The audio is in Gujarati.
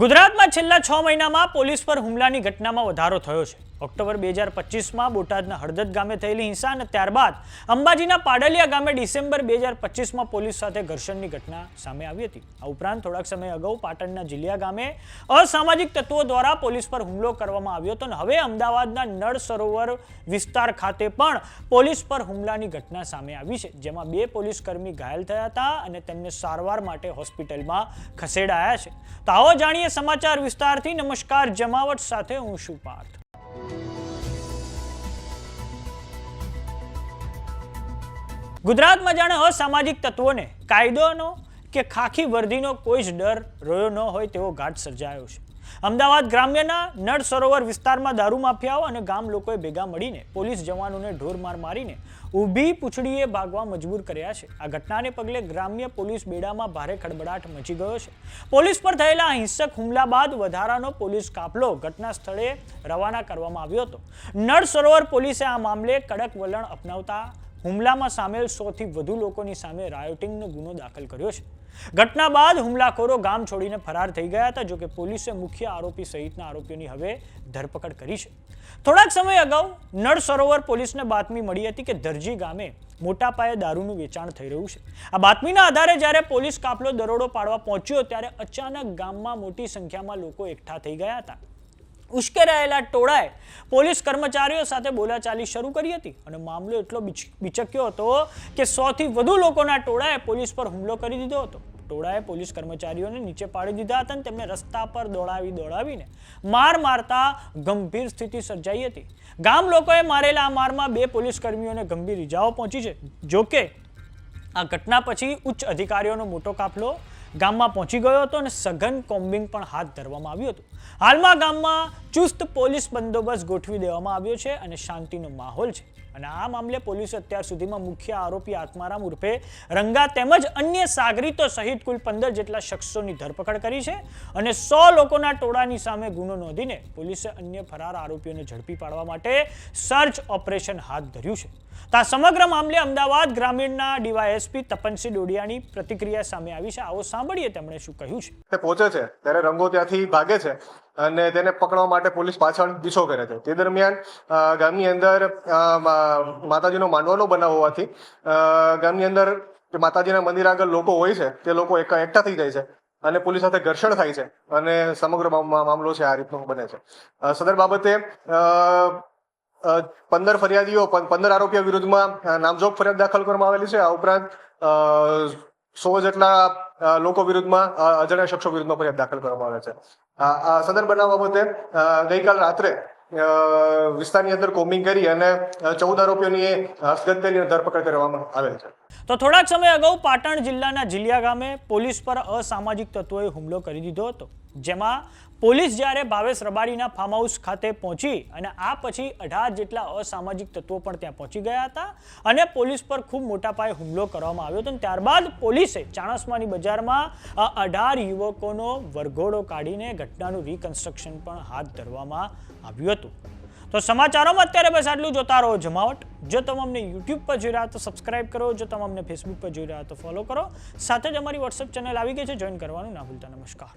ગુજરાતમાં છેલ્લા 6 મહિનામાં પોલીસ પર હુમલાની ઘટનામાં વધારો થયો છે। ઓક્ટોબર 2025માં બોટાદના હળદદ ગામે થયેલી હિંસા અને ત્યારબાદ અંબાજીના પાડલિયા ગામે ડિસેમ્બર 2025માં પોલીસ સાથે ઘર્ષણની ઘટના સામે આવી હતી। આ ઉપરાંત થોડાક સમય અગાઉ પાટણના જીલિયા ગામે અસામાજિક તત્વો દ્વારા પોલીસ પર હુમલો કરવામાં આવ્યો હતો અને હવે અમદાવાદના નળ સરોવર વિસ્તાર ખાતે પણ પોલીસ પર હુમલાની ઘટના સામે આવી છે, જેમાં 2 પોલીસકર્મી ઘાયલ થયા હતા અને તેમને સારવાર માટે હોસ્પિટલમાં ખસેડાયા છે। તો આવો જાણીએ સમાચાર વિસ્તારથી। નમસ્કાર, જમાવટ સાથે હું છું પાર્થ। ગુજરાતમાં જાણે અસામાજિક તત્વોને કાયદોનો કે ખાખી વર્દીનો કોઈ જ ડર રહ્યો ન હોય તેવો ઘાટ સર્જાયો છે। અમદાવાદ ગ્રામ્યના નળ સરોવર વિસ્તારમાં દારૂ માફિયાઓ અને ગામ લોકોએ ભેગા મળીને પોલીસ જવાનોને ઢોરમાર મારીને ઊભી પૂંછડીએ ભાગવા મજબૂર કર્યા છે। આ ઘટનાને પગલે ગ્રામ્ય પોલીસ બેડામાં ભારે ખળબળાટ મચી ગયો છે। પોલીસ પર થયેલા હિંસક હુમલા બાદ વધારાનો પોલીસ કાફલો ઘટના સ્થળે રવાના કરવામાં આવ્યો હતો। નળ સરોવર પોલીસે આ મામલે કડક વલણ અપનાવતા હુમલામાં સામેલ 100 થી વધુ લોકોની સામે રાયોટિંગનો ગુનો દાખલ કર્યો છે। ઘટના બાદ હુમલાખોરો ગામ છોડીને ફરાર થઈ ગયા હતા, જો કે પોલીસે મુખ્ય આરોપી સહિતના આરોપીઓની હવે ધરપકડ કરી છે। થોડાક સમય અગાઉ નળ સરોવર પોલીસને બાતમી મળી હતી કે દરજી ગામે મોટા પાયે દારૂનું વેચાણ થઈ રહ્યું છે। આ બાતમીના આધારે જ્યારે પોલીસ કાફલો દરોડો પાડવા પહોંચ્યો ત્યારે અચાનક ગામમાં મોટી સંખ્યામાં લોકો એકઠા થઈ ગયા હતા। ઉશ્કેરાયેલા ટોળાએ પોલીસ કર્મચારીઓ સાથે બોલાચાલી શરૂ કરી હતી અને મામલો એટલો બિચક્યો હતો કે 100 થી વધુ લોકોના ટોળાએ પોલીસ પર હુમલો કરી દીધો હતો। ટોળાએ પોલીસ કર્મચારીઓને નીચે પાડી દીધા હતા અને તેમને રસ્તા પર દોડાવીને મારતા ગંભીર સ્થિતિ સર્જાઈ હતી। ગામ લોકોએ મારેલા આ મારમાં 2 પોલીસ કર્મીઓને ગંભીર ઈજાઓ પહોંચી છે। જોકે આ ઘટના પછી ઉચ્ચ અધિકારીઓનો મોટો કાફલો ગામમાં પહોંચી ગયો હતો અને સઘન કોમ્બિંગ પણ હાથ ધરવામાં આવ્યું હતું। હાલમાં ગામમાં ચુસ્ત પોલીસ બંદોબસ્ત ગોઠવી દેવામાં આવ્યો છે અને શાંતિનો માહોલ છે અને આ મામલે પોલીસે અત્યાર સુધીમાં મુખ્ય આરોપી આત્મારામ ઉર્ફે રંગા તેમજ અન્ય સાગરીતો સહિત કુલ 15 જેટલા શખ્સોની ધરપકડ કરી છે અને 100 લોકોના ટોળાની સામે ગુનો નોંધીને પોલીસે અન્ય ફરાર આરોપીઓને ઝડપી પાડવા માટે સર્ચ ઓપરેશન હાથ ધર્યું છે। તો આ સમગ્ર મામલે અમદાવાદ ગ્રામીણના ડીવાયએસપી તપનસિંહ ડોડિયાની પ્રતિક્રિયા સામે આવી છે। આવો સાંભળીએ તેમણે શું કહ્યું છે। તે પહોંચે છે ત્યારે રંગો ત્યાંથી ભાગે છે અને તેને પકડવા માટે પોલીસ પાછળ પીછો કરે છે। તે દરમિયાન ગામની અંદર માતાજીનો માંડવાનો બનાવ હોવાથી ગામની અંદર માતાજીના મંદિર આગળ લોકો હોય છે તે લોકો એકઠા થઈ જાય છે અને પોલીસ સાથે ઘર્ષણ થાય છે અને સમગ્ર મામલો છે આ રીતનો બને છે। સદર બાબતે 15 ફરિયાદીઓ 15 આરોપીઓ વિરુદ્ધમાં નામજોગ ફરિયાદ દાખલ કરવામાં આવેલી છે। આ ઉપરાંત 100 જેટલા લોકો વિરુદ્ધમાં અજાણ્યા શખ્સો વિરુદ્ધમાં ફરિયાદ દાખલ કરવામાં આવે છે। આ સદર બનાવ બાબતે ગઈકાલ રાત્રે વિસ્તારની અંદર કોમ્બિંગ કરી અને 14 આરોપીઓની હસ્તગત કરી ધરપકડ કરવામાં આવેલ છે। તો થોડાક સમય અગાઉ પાટણ જિલ્લાના જીલિયા ગામે પોલીસ પર અસામાજિક તત્વોએ હુમલો કરી દીધો હતો, જેમાં પોલીસ જ્યારે ભાવેશ રબારીના ફાર્મ હાઉસ ખાતે પહોંચી અને આ પછી 18 જેટલા અસામાજિક તત્વો પણ ત્યાં પહોંચી ગયા હતા અને પોલીસ પર ખૂબ મોટા પાયે હુમલો કરવામાં આવ્યો હતો। ત્યારબાદ પોલીસે ચાણસ્માની બજારમાં 18 યુવકોનો વરઘોડો કાઢીને ઘટનાનું રિકન્સ્ટ્રક્શન પણ હાથ ધરવામાં આવ્યું હતું। તો સમાચારોમાં અત્યારે બસ આટલું। જોતા રહો જમાવટ। જો તમે અમને યુટ્યુબ પર જોઈ રહ્યા તો સબસ્ક્રાઇબ કરો, જો તમે અમને ફેસબુક પર જોઈ રહ્યા તો ફોલો કરો, સાથે જ અમારી વોટ્સએપ ચેનલ આવી ગઈ છે, જોઈન કરવાનું ના ભૂલતા। નમસ્કાર।